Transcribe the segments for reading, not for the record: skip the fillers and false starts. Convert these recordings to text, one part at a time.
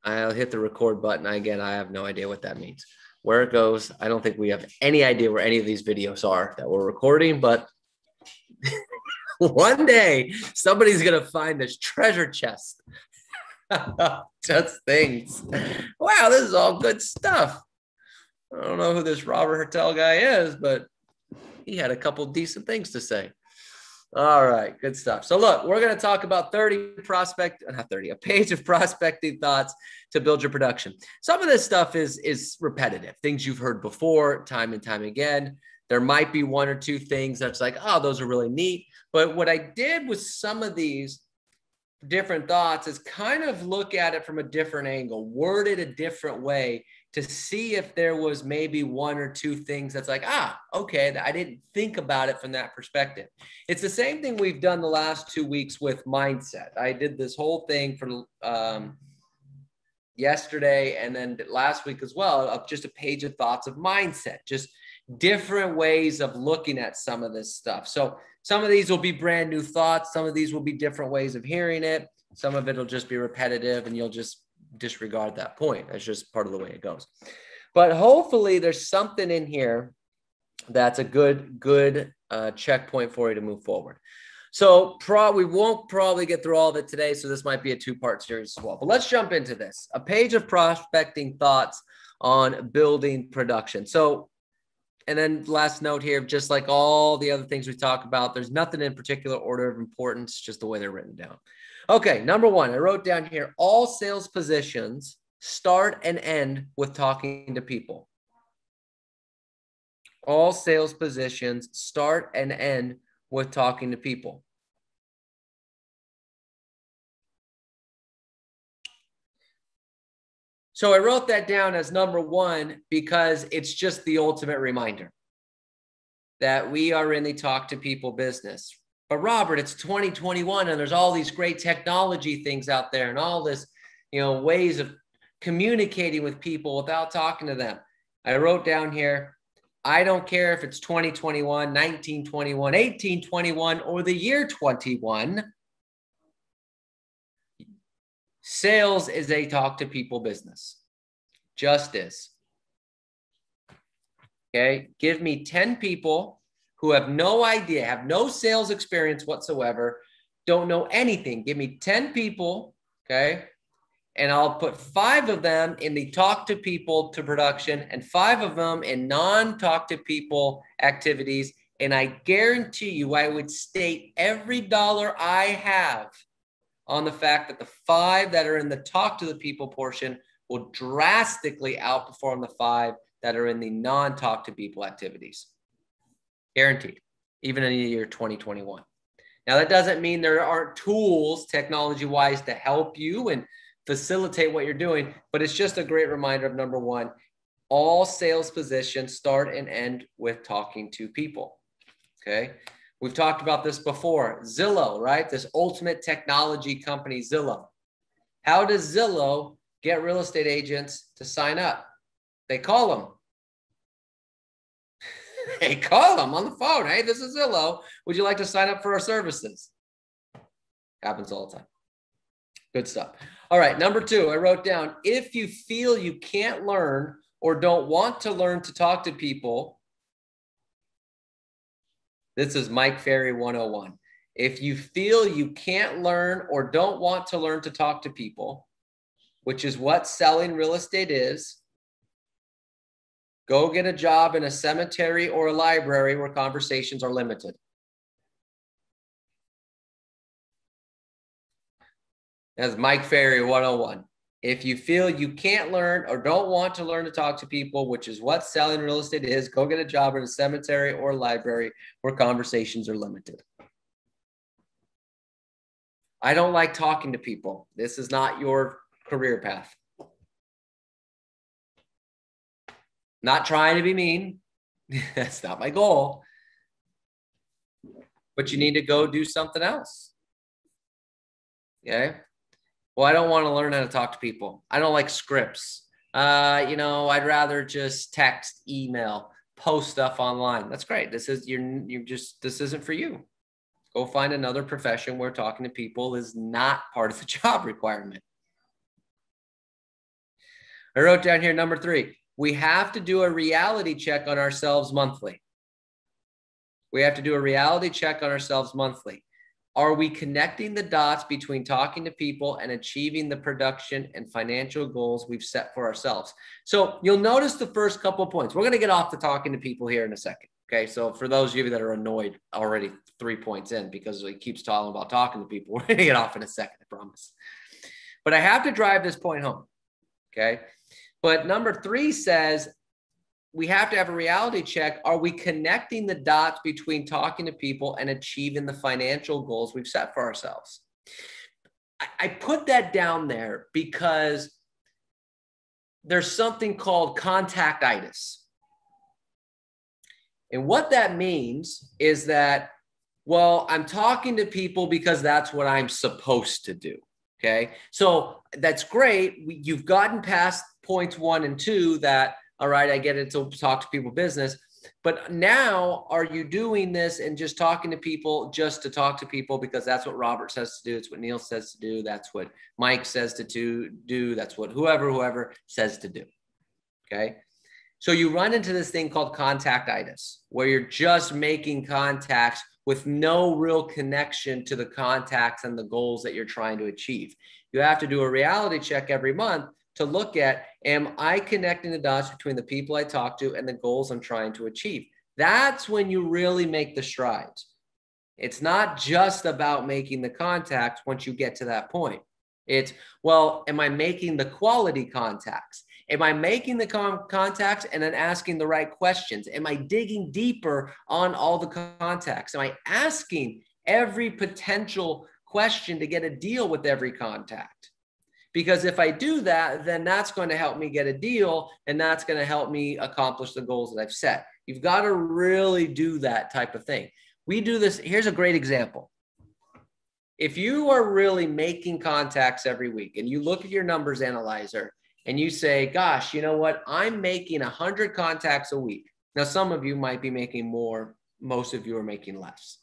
I'll hit the record button. Again, I have no idea what that means. Where it goes, I don't think we have any idea where any of these videos are that we're recording, but one day somebody's going to find this treasure chest. Just things. Wow, this is all good stuff. I don't know who this Robert Hertel guy is, but he had a couple decent things to say. All right, good stuff. So look, we're going to talk about a page of prospecting thoughts to build your production. Some of this stuff is repetitive, things you've heard before, time and time again. There might be one or two things that's like, oh, those are really neat. But what I did with some of these different thoughts is kind of look at it from a different angle, word it a different way to see if there was maybe one or two things that's like, okay, I didn't think about it from that perspective. It's the same thing we've done the last 2 weeks with mindset. I did this whole thing for yesterday and then last week as well of just a page of thoughts of mindset, just different ways of looking at some of this stuff. So some of these will be brand new thoughts. Some of these will be different ways of hearing it. Some of it will just be repetitive and you'll just disregard that point. That's just part of the way it goes. But hopefully there's something in here that's a good checkpoint for you to move forward. So we won't probably get through all of it today. So this might be a 2-part series as well. But let's jump into this. A page of prospecting thoughts on building production. So, and then last note here, just like all the other things we talk about, there's nothing in particular order of importance, just the way they're written down. Okay, number one, I wrote down here, all sales positions start and end with talking to people. All sales positions start and end with talking to people. So I wrote that down as number one because it's just the ultimate reminder that we are in the talk to people business. But Robert, it's 2021 and there's all these great technology things out there and all this, ways of communicating with people without talking to them. I wrote down here, I don't care if it's 2021, 1921, 1821, or the year 21. Sales is a talk to people business. Just is. Okay. Give me 10 people who have no idea, have no sales experience whatsoever, don't know anything. Give me 10 people, okay? And I'll put 5 of them in the talk to people to production and 5 of them in non-talk to people activities. And I guarantee you, I would stake every dollar I have on the fact that the 5 that are in the talk to the people portion will drastically outperform the 5 that are in the non-talk to people activities. Guaranteed, even in the year 2021. Now, that doesn't mean there aren't tools technology-wise to help you and facilitate what you're doing, but it's just a great reminder of number one, all sales positions start and end with talking to people, okay? We've talked about this before. Zillow, right? This ultimate technology company, Zillow. How does Zillow get real estate agents to sign up? They call them. Hey, call them on the phone. Hey, this is Zillow. Would you like to sign up for our services? Happens all the time. Good stuff. All right, number 2, I wrote down, if you feel you can't learn or don't want to learn to talk to people, this is Mike Ferry 101. If you feel you can't learn or don't want to learn to talk to people, which is what selling real estate is, go get a job in a cemetery or a library where conversations are limited. That's Mike Ferry 101. If you feel you can't learn or don't want to learn to talk to people, which is what selling real estate is, go get a job in a cemetery or a library where conversations are limited. I don't like talking to people. This is not your career path. Not trying to be mean. That's not my goal. But you need to go do something else. Okay. Well, I don't want to learn how to talk to people. I don't like scripts. I'd rather just text, email, post stuff online. That's great. This isn't for you. Go find another profession where talking to people is not part of the job requirement. I wrote down here, number 3, we have to do a reality check on ourselves monthly. We have to do a reality check on ourselves monthly. Are we connecting the dots between talking to people and achieving the production and financial goals we've set for ourselves? So you'll notice the first couple of points. We're going to get off to talking to people here in a second. Okay. So for those of you that are annoyed already 3 points in because he keeps talking about talking to people, we're going to get off in a second, I promise. But I have to drive this point home. Okay. But number 3 says, we have to have a reality check. Are we connecting the dots between talking to people and achieving the financial goals we've set for ourselves? I put that down there because there's something called contactitis. And what that means is that, well, I'm talking to people because that's what I'm supposed to do. Okay. So that's great. You've gotten past points 1 and 2 that, all right, I get it to talk to people business, but now are you doing this and just talking to people just to talk to people because that's what Robert says to do? It's what Neil says to do. That's what Mike says to do. That's what whoever says to do. Okay. So you run into this thing called contactitis, where you're just making contacts with no real connection to the contacts and the goals that you're trying to achieve. You have to do a reality check every month to look at, am I connecting the dots between the people I talk to and the goals I'm trying to achieve? That's when you really make the strides. It's not just about making the contacts once you get to that point. It's, well, am I making the quality contacts? Am I making the contacts and then asking the right questions? Am I digging deeper on all the contacts? Am I asking every potential question to get a deal with every contact? Because if I do that, then that's going to help me get a deal and that's going to help me accomplish the goals that I've set. You've got to really do that type of thing. We do this. Here's a great example. If you are really making contacts every week and you look at your numbers analyzer and you say, gosh, you know what? I'm making 100 contacts a week. Now, some of you might be making more. Most of you are making less.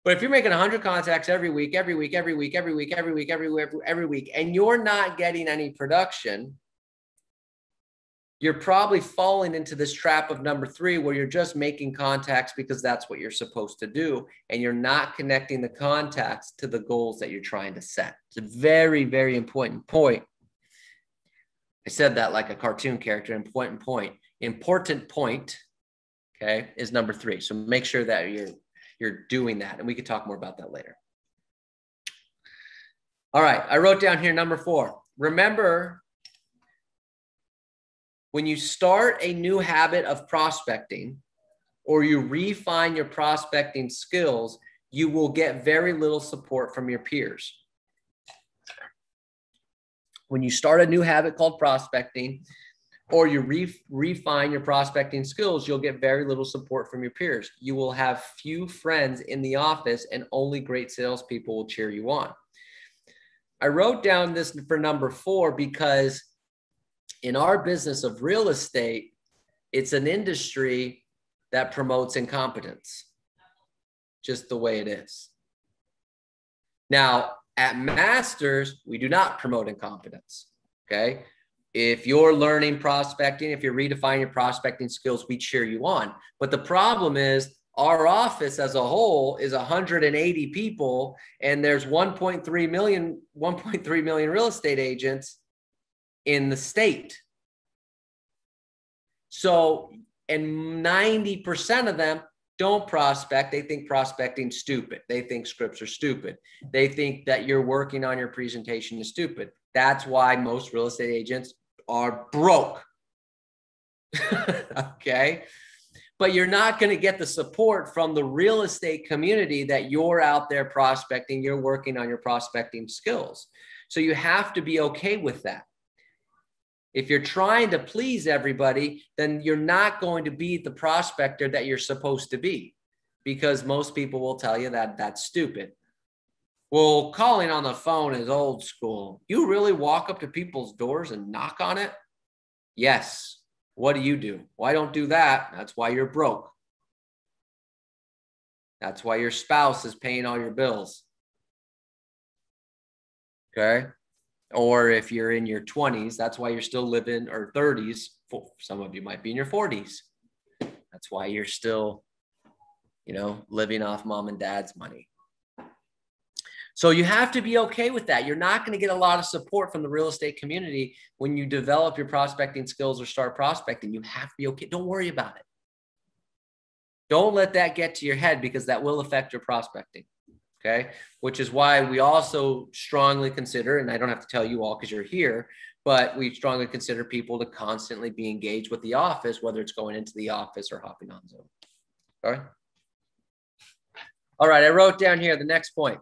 But if you're making 100 contacts every week, and you're not getting any production, you're probably falling into this trap of number 3, where you're just making contacts because that's what you're supposed to do. And you're not connecting the contacts to the goals that you're trying to set. It's a very, very important point. I said that like a cartoon character, important point. Important point, okay, is number 3. So make sure that you're doing that. And we could talk more about that later. All right. I wrote down here number 4. Remember, when you start a new habit of prospecting or you refine your prospecting skills, you will get very little support from your peers. When you start a new habit called prospecting, or you refine your prospecting skills, you'll get very little support from your peers. You will have few friends in the office and only great salespeople will cheer you on. I wrote down this for number 4 because in our business of real estate, it's an industry that promotes incompetence, just the way it is. Now, at Masters, we do not promote incompetence, okay? If you're learning prospecting, if you're redefining your prospecting skills, we cheer you on. But the problem is our office as a whole is 180 people and there's 1.3 million real estate agents in the state. So, and 90% of them don't prospect. They think prospecting's stupid. They think scripts are stupid. They think that you're working on your presentation is stupid. That's why most real estate agents are broke. Okay. But you're not going to get the support from the real estate community that you're out there prospecting. You're working on your prospecting skills. So you have to be okay with that. If you're trying to please everybody, then you're not going to be the prospector that you're supposed to be, because most people will tell you that that's stupid. Well, calling on the phone is old school. You really walk up to people's doors and knock on it? Yes. What do? Why don't do that? That's why you're broke. That's why your spouse is paying all your bills. Okay. Or if you're in your 20s, that's why you're still living, or 30s. Some of you might be in your 40s. That's why you're still, living off mom and dad's money. So you have to be okay with that. You're not going to get a lot of support from the real estate community when you develop your prospecting skills or start prospecting. You have to be okay. Don't worry about it. Don't let that get to your head, because that will affect your prospecting. Okay. Which is why we also strongly consider, and I don't have to tell you all because you're here, but we strongly consider people to constantly be engaged with the office, whether it's going into the office or hopping on Zoom. All right. All right. I wrote down here the next point.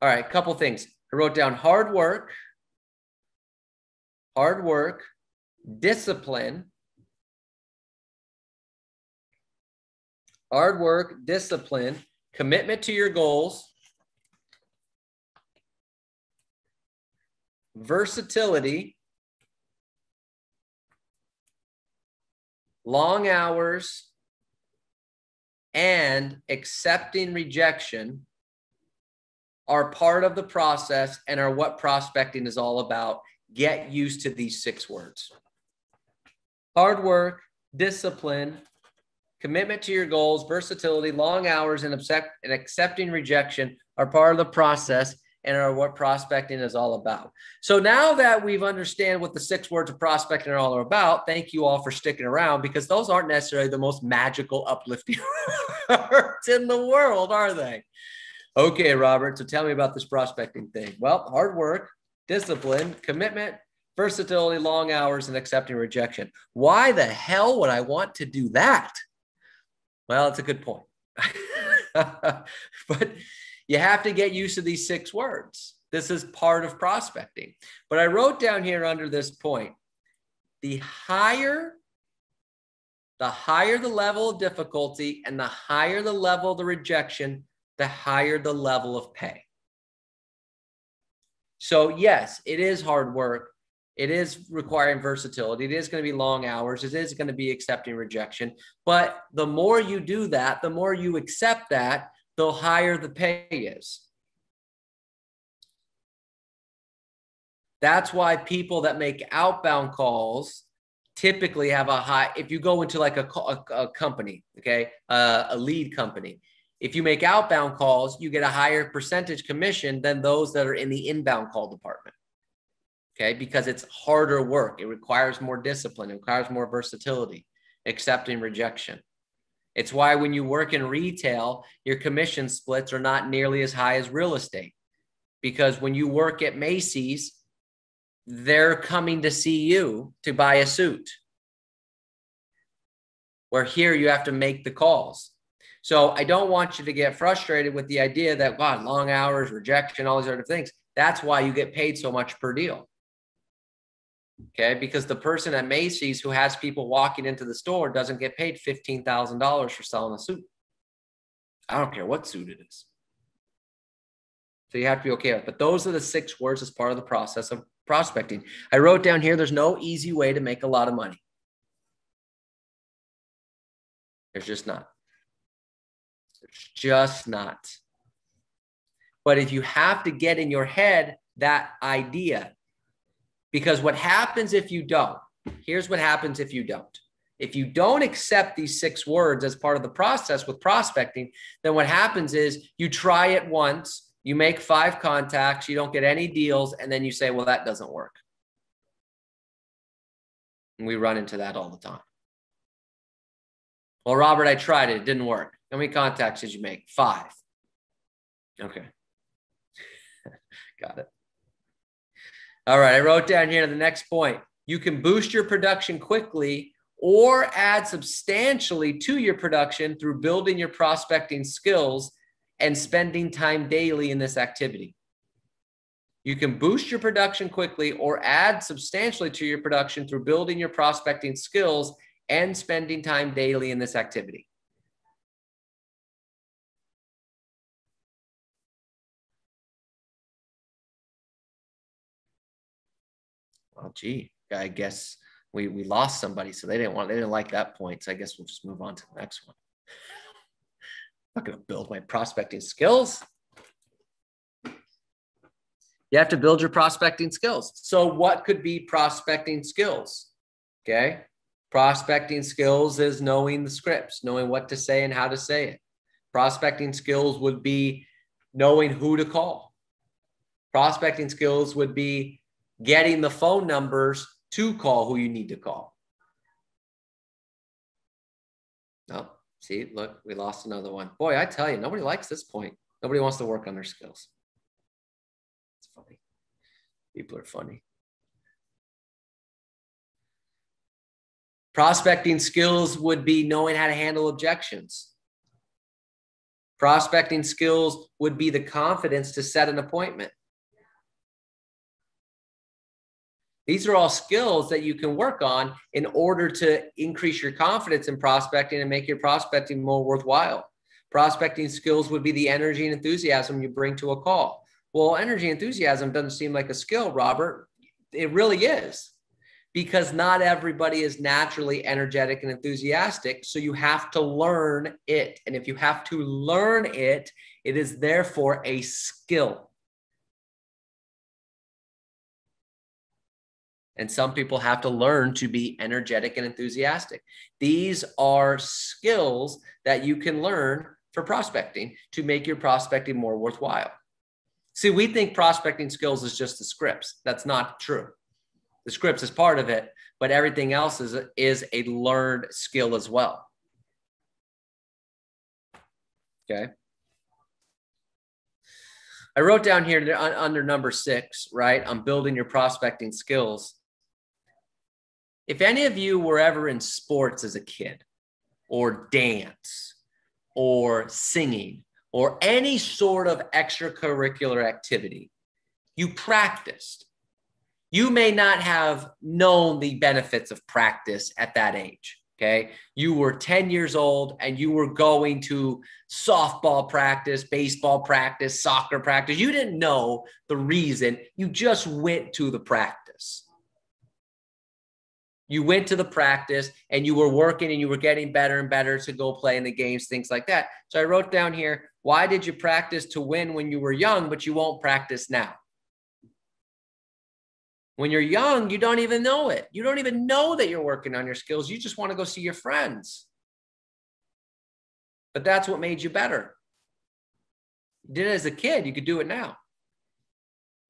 All right. A couple things. I wrote down hard work, discipline, commitment to your goals, versatility, long hours, and accepting rejection are part of the process and are what prospecting is all about. Get used to these 6 words. Hard work, discipline, commitment to your goals, versatility, long hours, and accepting rejection are part of the process and are what prospecting is all about. So now that we've understand what the 6 words of prospecting are all about, thank you all for sticking around, because those aren't necessarily the most magical, uplifting words in the world, are they? Okay, Robert, so tell me about this prospecting thing. Well, hard work, discipline, commitment, versatility, long hours, and accepting rejection. Why the hell would I want to do that? Well, it's a good point. But you have to get used to these 6 words. This is part of prospecting. But I wrote down here under this point, the higher the level of difficulty and the higher the level of the rejection, the higher the level of pay. So yes, it is hard work. It is requiring versatility. It is going to be long hours. It is going to be accepting rejection. But the more you do that, the more you accept that, the higher the pay is. That's why people that make outbound calls typically have a high, if you go into like a company, okay, a lead company, if you make outbound calls, you get a higher percentage commission than those that are in the inbound call department. Okay, because it's harder work. It requires more discipline. It requires more versatility, accepting rejection. It's why when you work in retail, your commission splits are not nearly as high as real estate. Because when you work at Macy's, they're coming to see you to buy a suit. Where here you have to make the calls. So I don't want you to get frustrated with the idea that, wow, long hours, rejection, all these other things. That's why you get paid so much per deal. Okay, because the person at Macy's who has people walking into the store doesn't get paid $15,000 for selling a suit. I don't care what suit it is. So you have to be okay with it. But those are the 6 words as part of the process of prospecting. I wrote down here, there's no easy way to make a lot of money. There's just not. There's just not. But if you have to get in your head that idea, because what happens if you don't, here's what happens if you don't. If you don't accept these 6 words as part of the process with prospecting, then what happens is you try it once, you make 5 contacts, you don't get any deals, and then you say, well, that doesn't work. And we run into that all the time. Well, Robert, I tried it. It didn't work. How many contacts did you make? 5. Okay. Got it. All right. I wrote down here the next point. You can boost your production quickly or add substantially to your production through building your prospecting skills and spending time daily in this activity. You can boost your production quickly or add substantially to your production through building your prospecting skills and spending time daily in this activity. Well, gee, I guess we lost somebody, so they didn't like that point. So I guess we'll just move on to the next one. I'm not going to build my prospecting skills. You have to build your prospecting skills. So what could be prospecting skills? Okay. Prospecting skills is knowing the scripts, knowing what to say and how to say it. Prospecting skills would be knowing who to call. Prospecting skills would be getting the phone numbers to call who you need to call. Oh, see, look, we lost another one. Boy, I tell you, nobody likes this point. Nobody wants to work on their skills. It's funny. People are funny. Prospecting skills would be knowing how to handle objections. Prospecting skills would be the confidence to set an appointment. These are all skills that you can work on in order to increase your confidence in prospecting and make your prospecting more worthwhile. Prospecting skills would be the energy and enthusiasm you bring to a call. Well, energy and enthusiasm doesn't seem like a skill, Robert. It really is, because not everybody is naturally energetic and enthusiastic. So you have to learn it. And if you have to learn it, it is therefore a skill. And some people have to learn to be energetic and enthusiastic. These are skills that you can learn for prospecting to make your prospecting more worthwhile. See, we think prospecting skills is just the scripts. That's not true. The scripts is part of it, but everything else is a learned skill as well. Okay. I wrote down here under number 6, right? I'm building your prospecting skills. If any of you were ever in sports as a kid, or dance, or singing, or any sort of extracurricular activity, you practiced. You may not have known the benefits of practice at that age, okay? You were 10 years old and you were going to softball practice, baseball practice, soccer practice. You didn't know the reason. You just went to the practice. You went to the practice and you were working and you were getting better and better to go play in the games, things like that. So I wrote down here, why did you practice to win when you were young, but you won't practice now? When you're young, you don't even know it. You don't even know that you're working on your skills. You just want to go see your friends. But that's what made you better. You did it as a kid. You could do it now.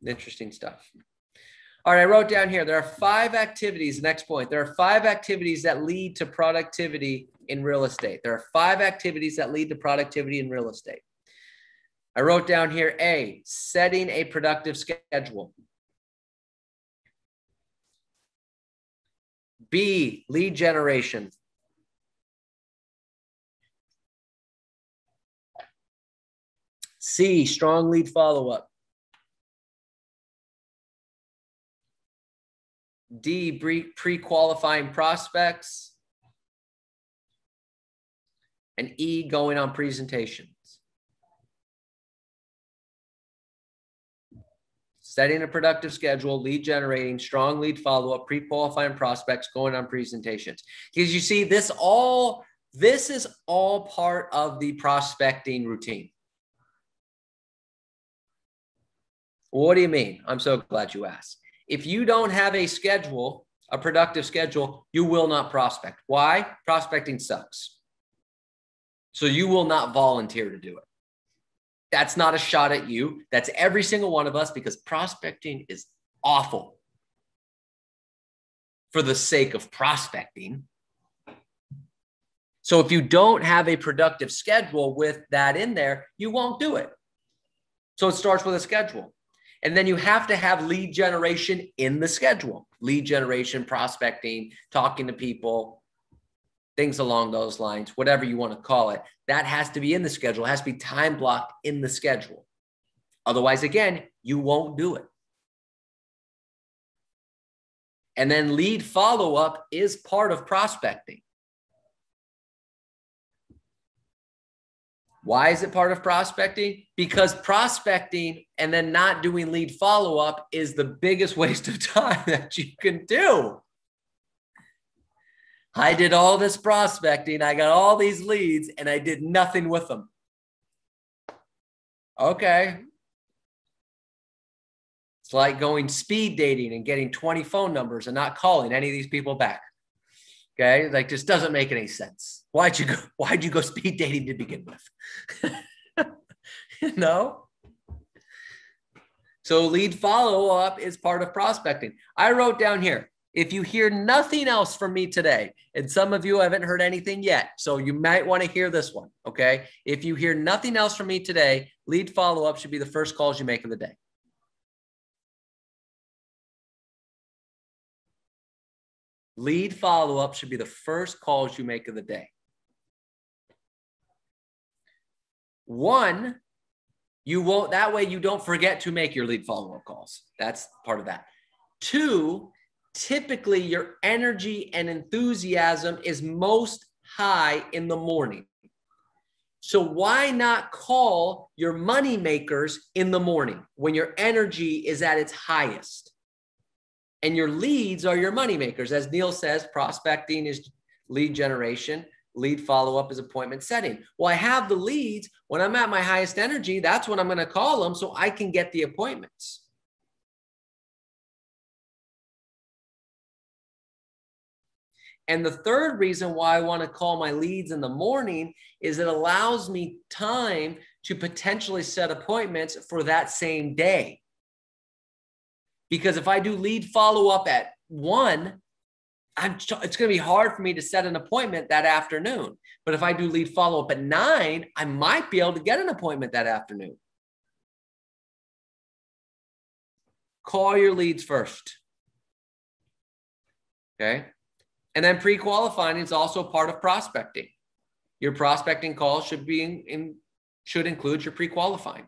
Interesting stuff. All right, I wrote down here, there are 5 activities, next point. There are 5 activities that lead to productivity in real estate. There are 5 activities that lead to productivity in real estate. I wrote down here, A, setting a productive schedule. B, lead generation. C, strong lead follow-up. D, pre-qualifying prospects. And E, going on presentations. Setting a productive schedule, lead generating, strong lead follow-up, pre-qualifying prospects, going on presentations. Because you see, this is all part of the prospecting routine. What do you mean? I'm so glad you asked. If you don't have a schedule, a productive schedule, you will not prospect. Why? Prospecting sucks. So you will not volunteer to do it. That's not a shot at you. That's every single one of us, because prospecting is awful for the sake of prospecting. So if you don't have a productive schedule with that in there, you won't do it. So it starts with a schedule. And then you have to have lead generation in the schedule. Lead generation, prospecting, talking to people, things along those lines, whatever you want to call it. That has to be in the schedule. It has to be time blocked in the schedule. Otherwise, again, you won't do it. And then lead follow-up is part of prospecting. Why is it part of prospecting? Because prospecting and then not doing lead follow-up is the biggest waste of time that you can do. I did all this prospecting. I got all these leads and I did nothing with them. Okay. It's like going speed dating and getting 20 phone numbers and not calling any of these people back. Okay. Like, just doesn't make any sense. Why'd you go speed dating to begin with? You know? So lead follow-up is part of prospecting. I wrote down here, if you hear nothing else from me today, and some of you haven't heard anything yet, so you might want to hear this one, okay? If you hear nothing else from me today, lead follow-up should be the first calls you make of the day. Lead follow-up should be the first calls you make of the day. One, that way you don't forget to make your lead follow-up calls. That's part of that. Two, typically your energy and enthusiasm is most high in the morning. So why not call your money makers in the morning when your energy is at its highest? And your leads are your money makers. As Neil says, prospecting is lead generation. Lead follow-up is appointment setting. Well, I have the leads. When I'm at my highest energy, that's when I'm going to call them so I can get the appointments. And the third reason why I want to call my leads in the morning is it allows me time to potentially set appointments for that same day. Because if I do lead follow-up at 1, it's going to be hard for me to set an appointment that afternoon. But if I do lead follow-up at 9, I might be able to get an appointment that afternoon. Call your leads first. Okay. And then pre-qualifying is also part of prospecting. Your prospecting call should include your pre-qualifying.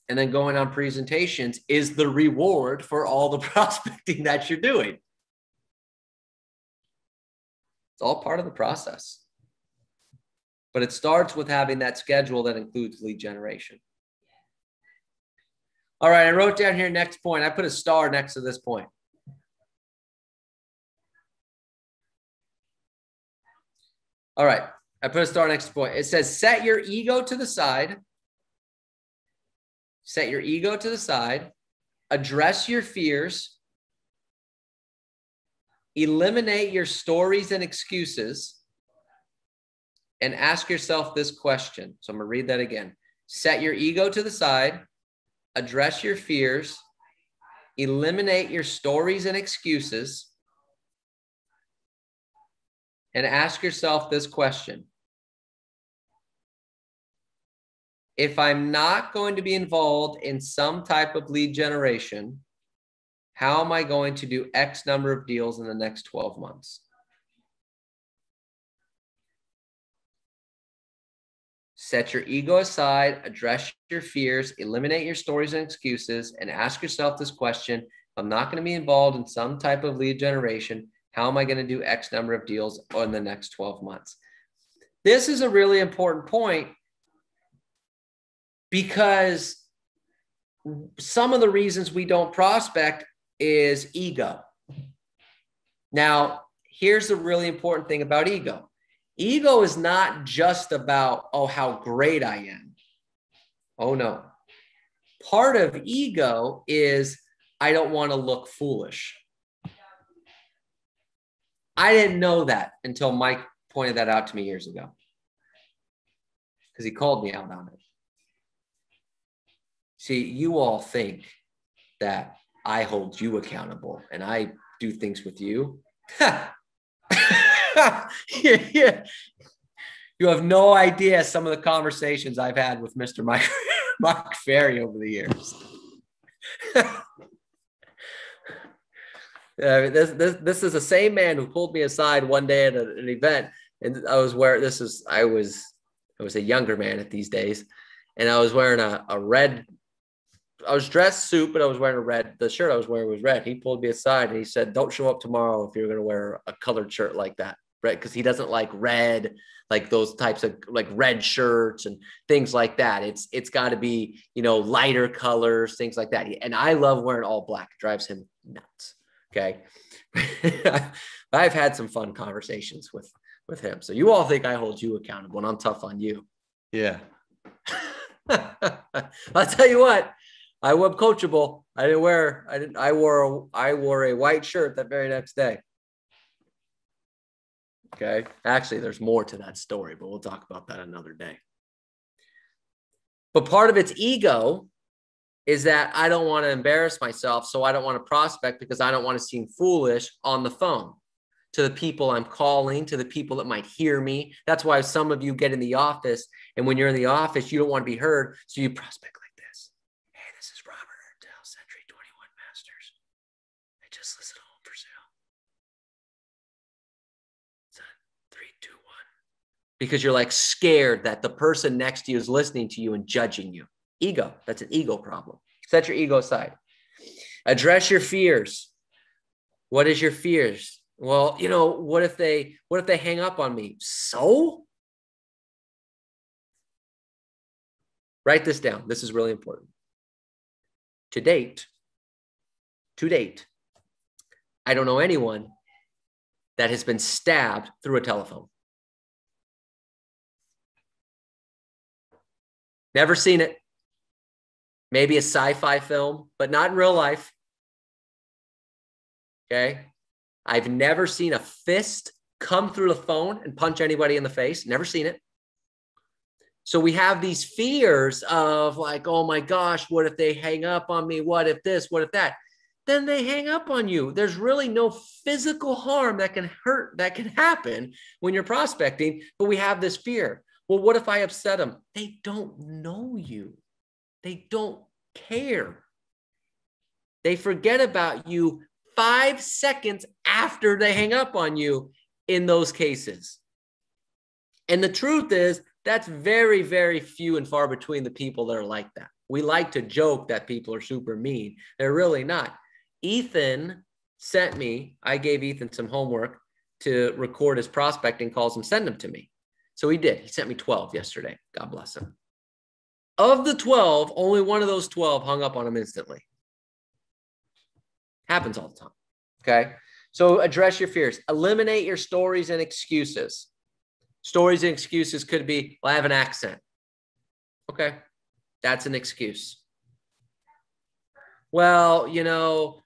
And then going on presentations is the reward for all the prospecting that you're doing. It's all part of the process. But it starts with having that schedule that includes lead generation. All right, I wrote down here next point. I put a star next to this point. All right, I put a star next to point. It says, set your ego to the side. Set your ego to the side. Address your fears. Eliminate your stories and excuses. And ask yourself this question. So I'm going to read that again. Set your ego to the side. Address your fears. Eliminate your stories and excuses. And ask yourself this question. If I'm not going to be involved in some type of lead generation, how am I going to do X number of deals in the next 12 months? Set your ego aside, address your fears, eliminate your stories and excuses, and ask yourself this question. If I'm not going to be involved in some type of lead generation, how am I going to do X number of deals in the next 12 months? This is a really important point because some of the reasons we don't prospect is ego. Now, here's the really important thing about ego. Ego is not just about, oh, how great I am. Oh, no. Part of ego is I don't want to look foolish. I didn't know that until Mike pointed that out to me years ago because he called me out on it. See, you all think that I hold you accountable and I do things with you. Yeah. You have no idea some of the conversations I've had with Mr. Mark Ferry over the years. This is the same man who pulled me aside one day at an event, and I was a younger man at these days, and I was wearing a red. I was dressed suit, but I was wearing a red. The shirt I was wearing was red. He pulled me aside and he said, "Don't show up tomorrow if you're going to wear a colored shirt like that. right? Because he doesn't like red, like those types of like red shirts and things like that. It's got to be, you know, lighter colors, things like that. And I love wearing all black. It drives him nuts. Okay. I've had some fun conversations with him. So you all think I hold you accountable and I'm tough on you. Yeah. I'll tell you what, I was coachable. I wore a white shirt that very next day. Okay. Actually, there's more to that story, but we'll talk about that another day. But part of its ego is that I don't want to embarrass myself. So I don't want to prospect because I don't want to seem foolish on the phone to the people I'm calling, to the people that might hear me. That's why some of you get in the office, and when you're in the office, you don't want to be heard. So you prospect like this. Hey, this is Robert Ertel, Century 21 Masters. I just listed a home for sale. It's a 3, 2, 1. Because you're like scared that the person next to you is listening to you and judging you. Ego. That's an ego problem. Set your ego aside. Address your fears. What is your fears? Well, you know, what if they hang up on me? So write this down. This is really important. To date, I don't know anyone that has been stabbed through a telephone. Never seen it. Maybe a sci-fi film, but not in real life. Okay. I've never seen a fist come through the phone and punch anybody in the face. Never seen it. So we have these fears of like, oh my gosh, what if they hang up on me? What if this? What if that? Then they hang up on you. There's really no physical harm that can happen when you're prospecting, but we have this fear. Well, what if I upset them? They don't know you. They don't care. They forget about you 5 seconds after they hang up on you in those cases. And the truth is, that's very, very few and far between the people that are like that. We like to joke that people are super mean. They're really not. Ethan sent me, I gave Ethan some homework to record his prospecting calls and send them to me. So he did. He sent me 12 yesterday. God bless him. Of the 12, only one of those 12 hung up on him instantly. Happens all the time. Okay. So address your fears. Eliminate your stories and excuses. Stories and excuses could be, well, I have an accent. Okay. That's an excuse. Well, you know,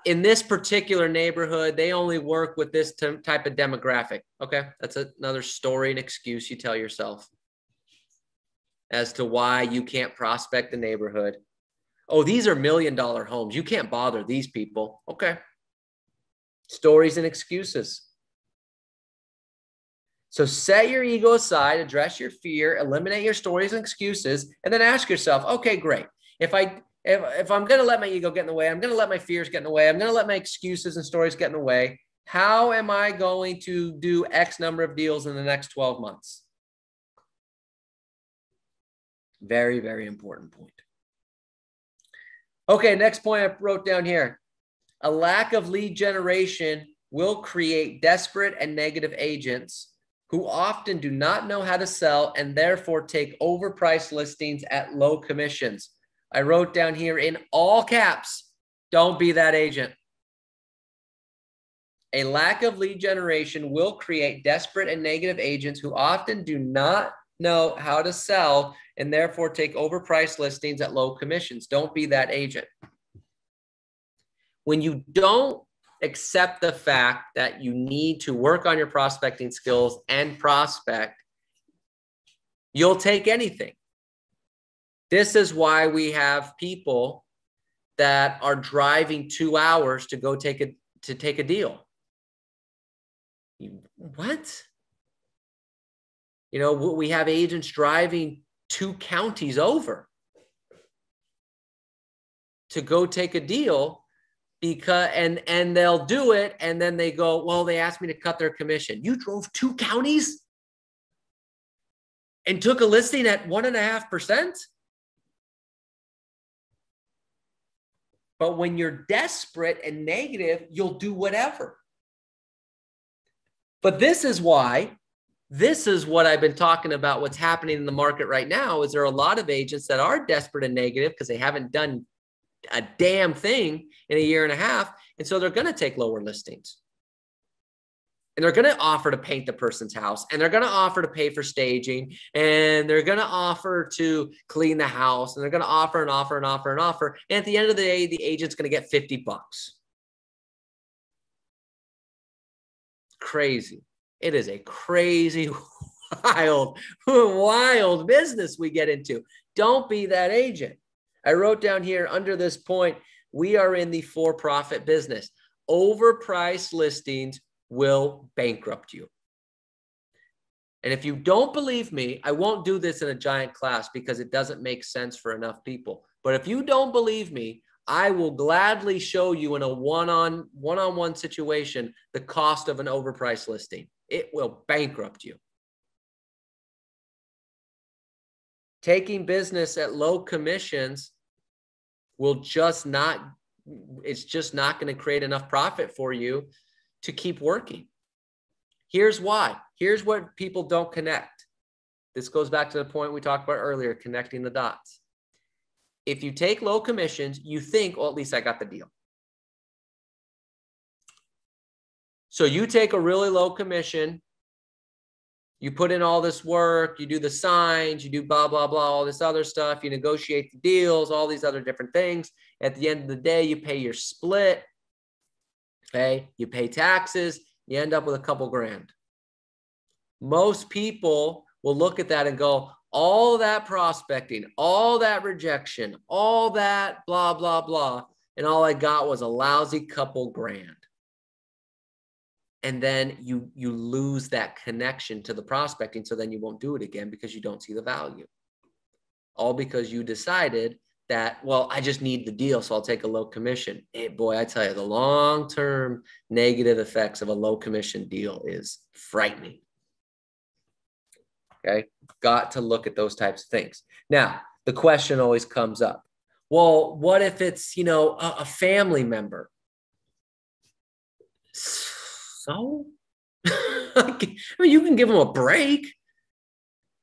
in this particular neighborhood, they only work with this type of demographic. Okay. That's another story and excuse you tell yourself as to why you can't prospect the neighborhood. Oh, these are $1 million homes. You can't bother these people. Okay. Stories and excuses. So set your ego aside, address your fear, eliminate your stories and excuses, and then ask yourself, okay, great. If I'm going to let my ego get in the way, I'm going to let my fears get in the way, I'm going to let my excuses and stories get in the way, how am I going to do X number of deals in the next 12 months? Very, very important point. Okay, next point I wrote down here. A lack of lead generation will create desperate and negative agents who often do not know how to sell and therefore take overpriced listings at low commissions. I wrote down here in all caps, don't be that agent. A lack of lead generation will create desperate and negative agents who often do not know how to sell and therefore take overpriced listings at low commissions. Don't be that agent. When you don't accept the fact that you need to work on your prospecting skills and prospect, you'll take anything. This is why we have people that are driving 2 hours to go take a deal. What? You know, we have agents driving 2 counties over to go take a deal because and they'll do it and then they go, well, they asked me to cut their commission. You drove 2 counties and took a listing at 1.5%? But when you're desperate and negative, you'll do whatever. But this is why, this is what I've been talking about. What's happening in the market right now is there are a lot of agents that are desperate and negative because they haven't done a damn thing in a year and a half. And so they're going to take lower listings. And they're going to offer to paint the person's house, and they're going to offer to pay for staging, and they're going to offer to clean the house, and they're going to offer and offer and offer and offer. And at the end of the day, the agent's going to get $50. Crazy. It is a crazy, wild business we get into. Don't be that agent. I wrote down here under this point, we are in the for-profit business. Overpriced listings will bankrupt you. And if you don't believe me, I won't do this in a giant class because it doesn't make sense for enough people. But if you don't believe me, I will gladly show you in a one-on-one situation the cost of an overpriced listing. It will bankrupt you. Taking business at low commissions will just not, it's just not going to create enough profit for you to keep working. Here's why. Here's what people don't connect. This goes back to the point we talked about earlier, connecting the dots. If you take low commissions, you think, well, at least I got the deal. So you take a really low commission, you put in all this work, you do the signs, you do blah, blah, blah, all this other stuff, you negotiate the deals, all these other different things. At the end of the day, you pay your split. Okay, you pay taxes, you end up with a couple grand. Most people will look at that and go, all that prospecting, all that rejection, all that blah, blah, blah, and all I got was a lousy couple grand. And then you lose that connection to the prospecting, so then you won't do it again because you don't see the value. All because you decided that, well, I just need the deal, so I'll take a low commission. Hey, boy, I tell you, the long-term negative effects of a low commission deal is frightening. Okay, got to look at those types of things. Now, the question always comes up. Well, what if it's, you know, a family member? So, I mean, you can give them a break.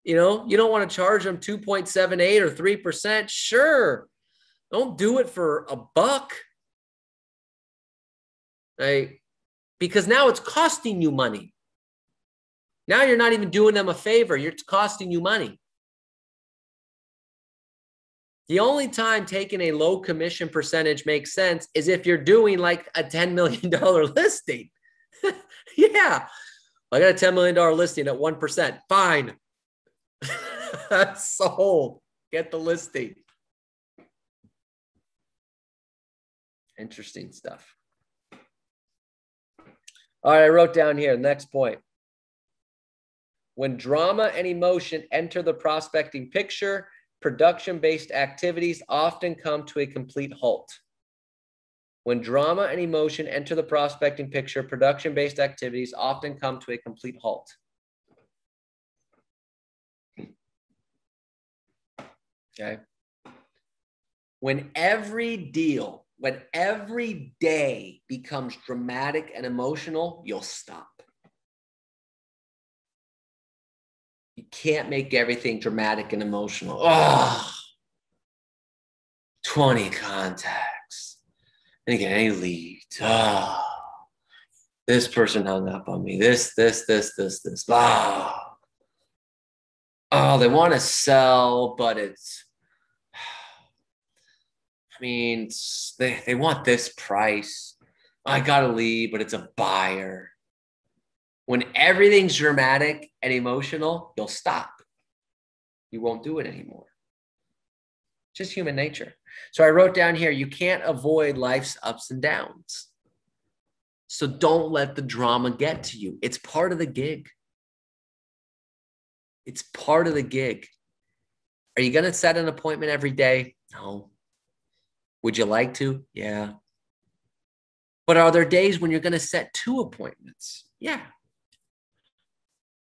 You know, you don't want to charge them 2.78 or 3%. Sure. Don't do it for $1. Right? Because now it's costing you money. Now you're not even doing them a favor. It's costing you money. The only time taking a low commission percentage makes sense is if you're doing like a $10 million listing. Yeah. I got a $10 million listing at 1%. Fine. That's sold. Get the listing. Interesting stuff. All right, I wrote down here, next point. When drama and emotion enter the prospecting picture, production-based activities often come to a complete halt. When drama and emotion enter the prospecting picture, production-based activities often come to a complete halt. Okay. When every deal, when every day becomes dramatic and emotional, you'll stop. You can't make everything dramatic and emotional. Oh, 20 contacts. I didn't get any leads. Oh, this person hung up on me. This. Oh, they want to sell, but it's, I mean, they want this price. I got to leave, but it's a buyer. When everything's dramatic and emotional, you'll stop. You won't do it anymore. Just human nature. So I wrote down here, you can't avoid life's ups and downs. So don't let the drama get to you. It's part of the gig. It's part of the gig. Are you going to set an appointment every day? No. Would you like to? Yeah. But are there days when you're going to set 2 appointments? Yeah.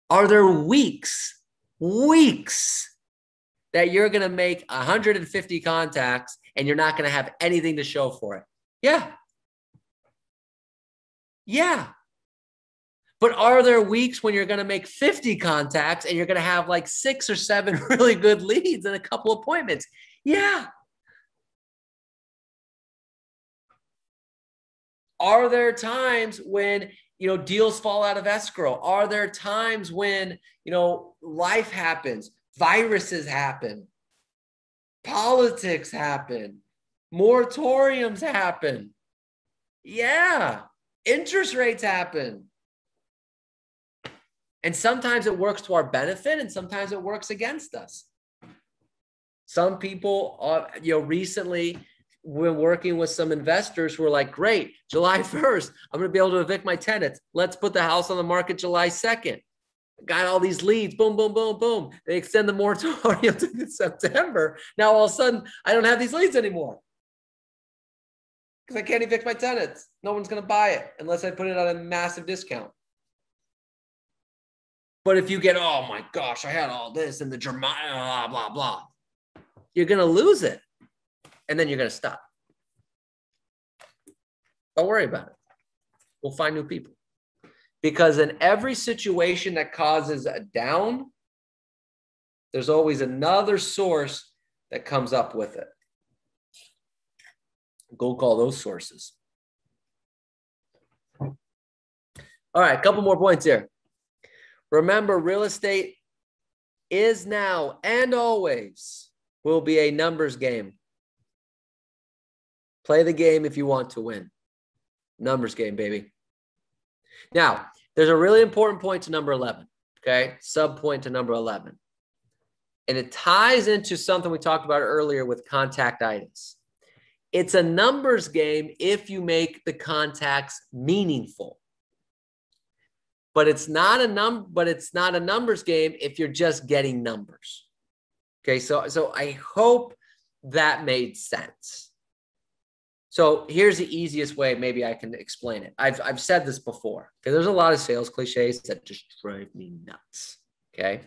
Are there weeks that you're going to make 150 contacts and you're not going to have anything to show for it? Yeah. Yeah. But are there weeks when you're going to make 50 contacts and you're going to have like 6 or 7 really good leads and a couple appointments? Yeah. Are there times when, deals fall out of escrow? Are there times when, life happens, viruses happen, politics happen, moratoriums happen? Yeah. Interest rates happen. And sometimes it works to our benefit and sometimes it works against us. Some people, recently we're working with some investors who are like, great, July 1st, I'm going to be able to evict my tenants. Let's put the house on the market July 2nd. Got all these leads, boom, boom, boom, boom. They extend the moratorium to September. Now, all of a sudden, I don't have these leads anymore because I can't evict my tenants. No one's going to buy it unless I put it at a massive discount. But if you get, oh my gosh, I had all this and the drama, blah, blah, blah, you're going to lose it. And then you're going to stop. Don't worry about it. We'll find new people. Because in every situation that causes a down, there's always another source that comes up with it. Go call those sources. All right, a couple more points here. Remember, real estate is now and always will be a numbers game. Play the game if you want to win. Numbers game, baby. Now, there's a really important point to number 11, okay? Sub-point to number 11. And it ties into something we talked about earlier with contactitis. It's a numbers game if you make the contacts meaningful. But it's not a numbers game if you're just getting numbers. Okay, so I hope that made sense. So here's the easiest way maybe I can explain it. I've said this before. Okay, there's a lot of sales cliches that just drive me nuts. Okay,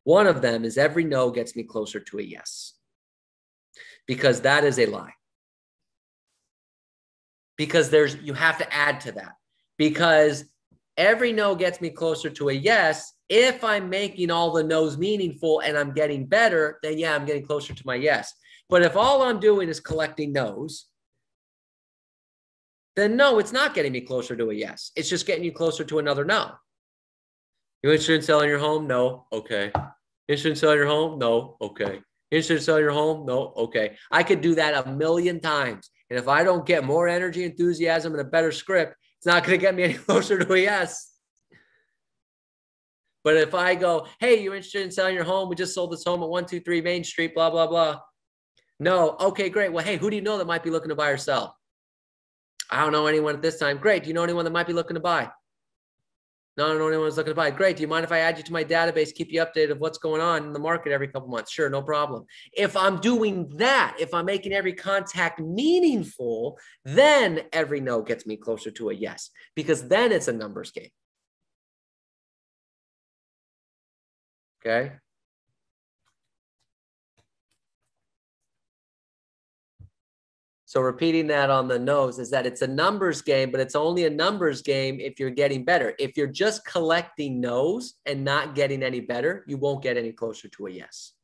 one of them is every no gets me closer to a yes, because that is a lie. Because you have to add to that, because every no gets me closer to a yes. If I'm making all the no's meaningful and I'm getting better, then yeah, I'm getting closer to my yes. But if all I'm doing is collecting no's, then no, it's not getting me closer to a yes. It's just getting you closer to another no. You interested in selling your home? No. Okay. Interested in selling your home? No. Okay. Interested in selling your home? No. Okay. I could do that a million times. And if I don't get more energy, enthusiasm, and a better script, it's not going to get me any closer to a yes. But if I go, hey, you interested in selling your home? We just sold this home at 123 Main Street, blah, blah, blah. No. Okay, great. Well, hey, who do you know that might be looking to buy or sell? I don't know anyone at this time. Great. Do you know anyone that might be looking to buy? No, I don't know anyone who's looking to buy. Great. Do you mind if I add you to my database, keep you updated of what's going on in the market every couple months? Sure, no problem. If I'm doing that, if I'm making every contact meaningful, then every no gets me closer to a yes, because then it's a numbers game. Okay. So repeating that on the nose is that it's a numbers game, but it's only a numbers game if you're getting better. If you're just collecting no's and not getting any better, you won't get any closer to a yes.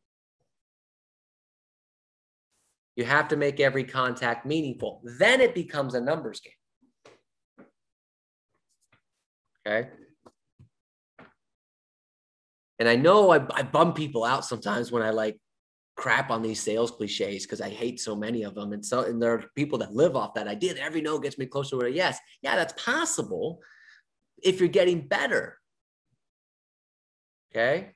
You have to make every contact meaningful. Then it becomes a numbers game. Okay. And I know I bum people out sometimes when I crap on these sales cliches because I hate so many of them. And there are people that live off that idea that every no gets me closer to a yes. Yeah, that's possible if you're getting better. Okay.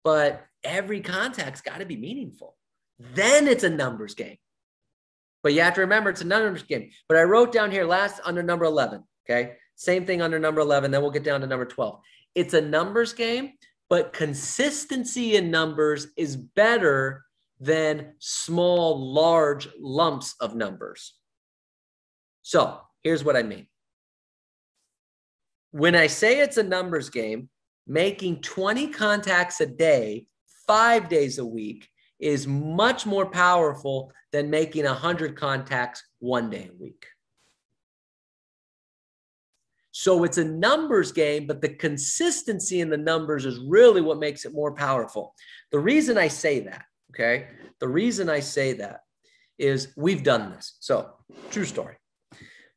But every contact's got to be meaningful. Then it's a numbers game. But you have to remember it's a numbers game. But I wrote down here last under number 11. Okay. Same thing under number 11. Then we'll get down to number 12. It's a numbers game, but consistency in numbers is better than small, large lumps of numbers. So here's what I mean. When I say it's a numbers game, making 20 contacts a day, 5 days a week is much more powerful than making 100 contacts 1 day a week. So it's a numbers game, but the consistency in the numbers is really what makes it more powerful. The reason I say that, okay, the reason I say that is we've done this. So true story.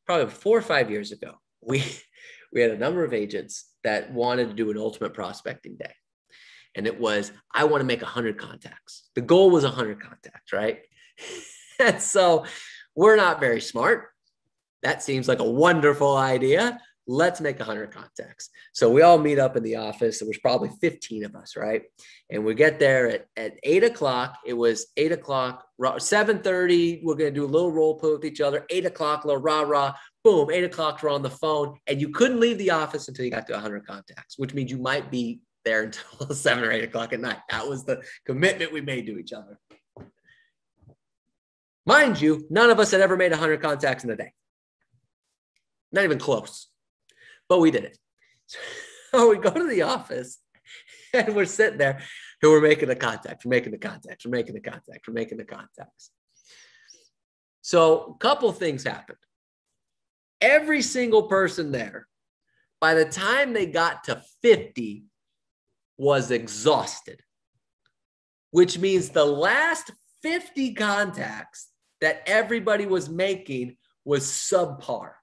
Probably 4 or 5 years ago, we had a number of agents that wanted to do an ultimate prospecting day. And it was, I want to make 100 contacts. The goal was 100 contacts, right? And so we're not very smart. That seems like a wonderful idea. Let's make 100 contacts. So we all meet up in the office. There was probably 15 of us, right? And we get there at 8 o'clock. It was 8 o'clock, 7:30. We're going to do a little role play with each other. 8 o'clock, little rah-rah. Boom, 8 o'clock, we're on the phone. And you couldn't leave the office until you got to 100 contacts, which means you might be there until 7 or 8 o'clock at night. That was the commitment we made to each other. Mind you, none of us had ever made 100 contacts in a day. Not even close. But we did it. So we go to the office and we're sitting there and we're making the contacts, we're making the contacts, we're making the contacts, we're making the contacts. So a couple things happened. Every single person there, by the time they got to 50, was exhausted, which means the last 50 contacts that everybody was making was subpar.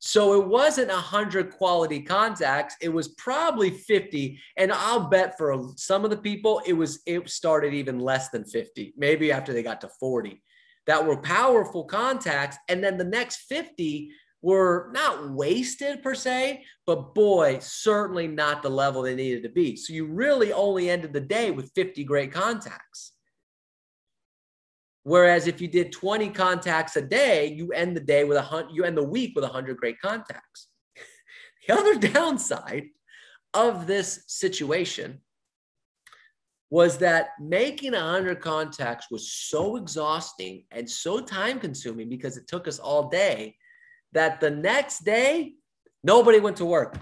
So it wasn't 100 quality contacts. It was probably 50. And I'll bet for some of the people, it started even less than 50, maybe after they got to 40, that were powerful contacts. And then the next 50 were not wasted per se, but boy, certainly not the level they needed to be. So you really only ended the day with 50 great contacts. Whereas if you did 20 contacts a day, you end the day with you end the week with 100 great contacts. The other downside of this situation was that making 100 contacts was so exhausting and so time consuming because it took us all day that the next day, nobody went to work.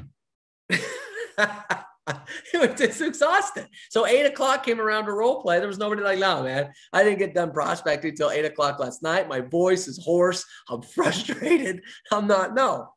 It's exhausting. So 8 o'clock came around to role play. There was nobody like, no, man, I didn't get done prospecting until 8 o'clock last night. My voice is hoarse. I'm frustrated. No.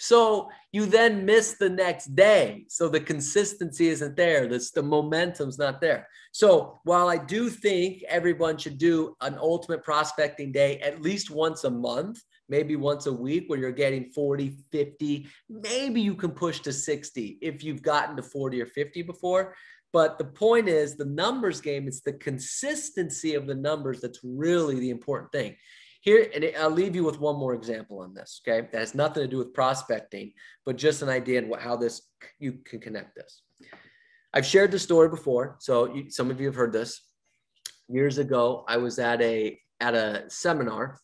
So you then miss the next day. So the consistency isn't there. The momentum's not there. So while I do think everyone should do an ultimate prospecting day at least once a month, maybe once a week where you're getting 40, 50, maybe you can push to 60 if you've gotten to 40 or 50 before. But the point is the numbers game, it's the consistency of the numbers that's really the important thing. Here, and I'll leave you with one more example on this, okay? That has nothing to do with prospecting, but just an idea of how you can connect this. I've shared the story before, so some of you have heard this. Years ago, I was at a seminar,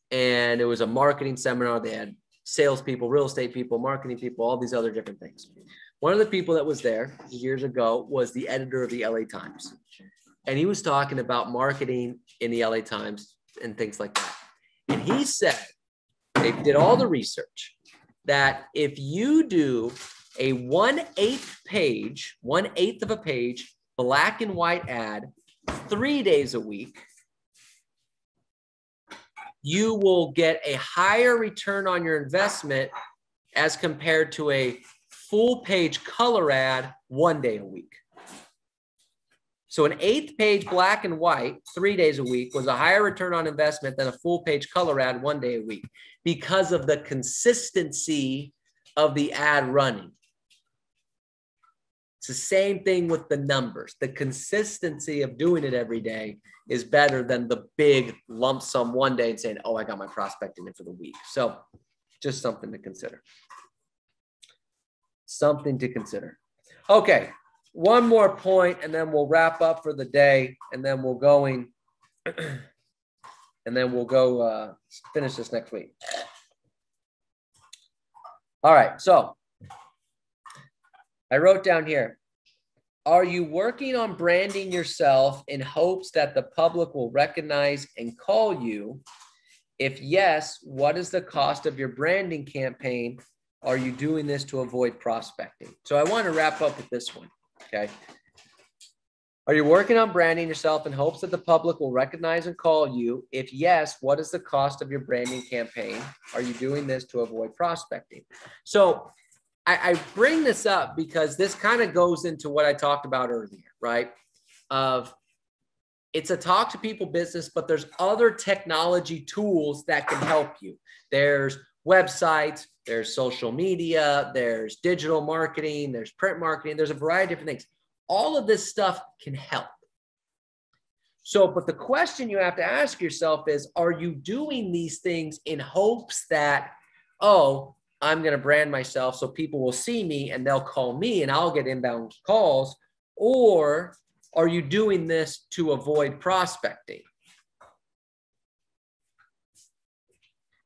and it was a marketing seminar. They had salespeople, real estate people, marketing people, all these other different things. One of the people that was there years ago was the editor of the LA Times. And he was talking about marketing in the LA Times and things like that. And he said, they did all the research, that if you do a 1/8 of a page, black and white ad 3 days a week, you will get a higher return on your investment as compared to a full page color ad 1 day a week. So an 1/8 page black and white 3 days a week was a higher return on investment than a full page color ad 1 day a week because of the consistency of the ad running. It's the same thing with the numbers. The consistency of doing it every day is better than the big lump sum one day and saying, oh, I got my prospecting in for the week. So just something to consider. Something to consider. Okay, one more point and then we'll wrap up for the day and then we'll go finish this next week. All right, so I wrote down here, are you working on branding yourself in hopes that the public will recognize and call you? If yes, what is the cost of your branding campaign? Are you doing this to avoid prospecting? So I want to wrap up with this one, okay? Are you working on branding yourself in hopes that the public will recognize and call you? If yes, what is the cost of your branding campaign? Are you doing this to avoid prospecting? So I bring this up because this kind of goes into what I talked about earlier, right? It's a talk to people business, but there's other technology tools that can help you. There's websites, there's social media, there's digital marketing, there's print marketing, there's a variety of different things. All of this stuff can help. So, but the question you have to ask yourself is, are you doing these things in hopes that, oh, I'm going to brand myself so people will see me and they'll call me and I'll get inbound calls? Or are you doing this to avoid prospecting?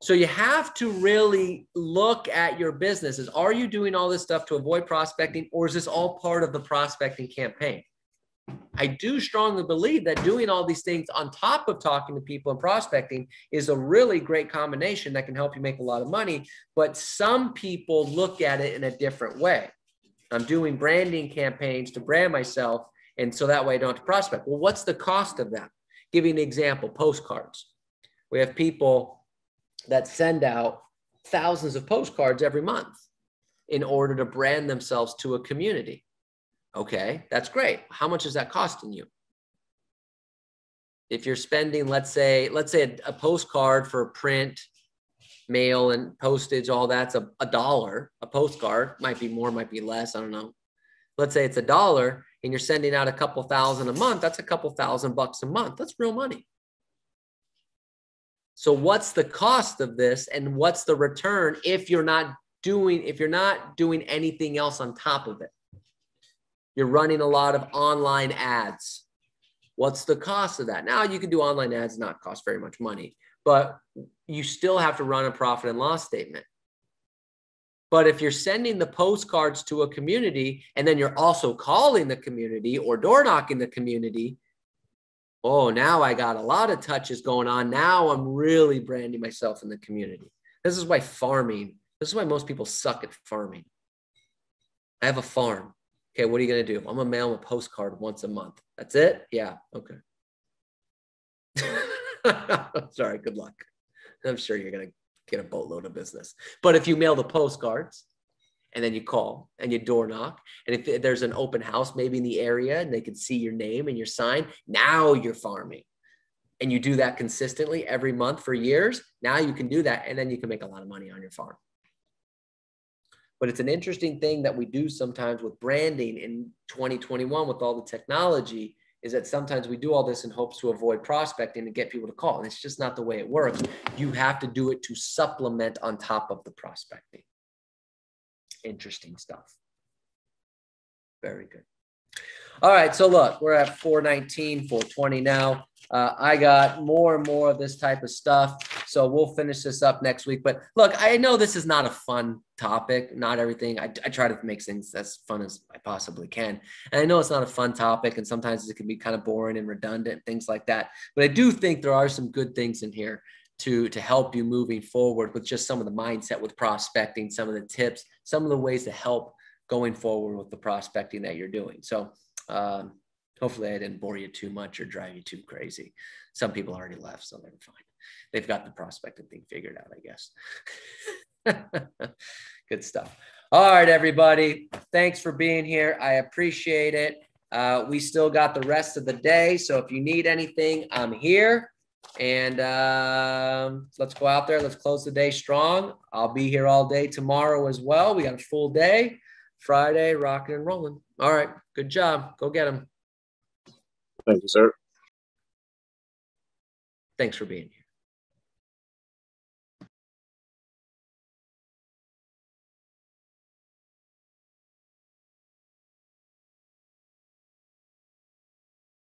So you have to really look at your businesses. Are you doing all this stuff to avoid prospecting, or is this all part of the prospecting campaign? I do strongly believe that doing all these things on top of talking to people and prospecting is a really great combination that can help you make a lot of money. But some people look at it in a different way. I'm doing branding campaigns to brand myself, and so that way I don't have to prospect. Well, what's the cost of that? Give you an example, postcards. We have people that send out thousands of postcards every month in order to brand themselves to a community. Okay, that's great. How much is that costing you? If you're spending, let's say a postcard for print, mail, and postage, all that's a dollar. A postcard might be more, might be less. I don't know. Let's say it's $1 and you're sending out a couple thousand a month. That's a couple $1,000 a month. That's real money. So what's the cost of this and what's the return if you're not doing anything else on top of it? You're running a lot of online ads. What's the cost of that? Now you can do online ads, not cost very much money, but you still have to run a profit and loss statement. But if you're sending the postcards to a community and then you're also calling the community or door knocking the community, oh, now I got a lot of touches going on. Now I'm really branding myself in the community. This is why most people suck at farming. I have a farm. Okay, what are you going to do? I'm going to mail them a postcard once a month. That's it? Yeah, okay. Sorry, good luck. I'm sure you're going to get a boatload of business. But if you mail the postcards, and then you call and you door knock. And if there's an open house, maybe in the area, and they can see your name and your sign, now you're farming. And you do that consistently every month for years. Now you can do that. And then you can make a lot of money on your farm. But it's an interesting thing that we do sometimes with branding in 2021 with all the technology, is that sometimes we do all this in hopes to avoid prospecting and get people to call. And it's just not the way it works. You have to do it to supplement on top of the prospecting. Interesting stuff. Very good. All right. So look, we're at 419, 420 now. I got more and more of this type of stuff. So we'll finish this up next week. But look, I know this is not a fun topic. Not everything. I try to make things as fun as I possibly can. And I know it's not a fun topic. And sometimes it can be kind of boring and redundant, things like that. But I do think there are some good things in here to help you moving forward with just some of the mindset with prospecting, some of the tips, some of the ways to help going forward with the prospecting that you're doing. So hopefully I didn't bore you too much or drive you too crazy. Some people already left, so they're fine. They've got the prospecting thing figured out, I guess. Good stuff. All right, everybody. Thanks for being here. I appreciate it. We still got the rest of the day. So if you need anything, I'm here. And let's go out there. Let's close the day strong. I'll be here all day tomorrow as well. We got a full day. Friday, rocking and rolling. All right. Good job. Go get them. Thank you, sir. Thanks for being here.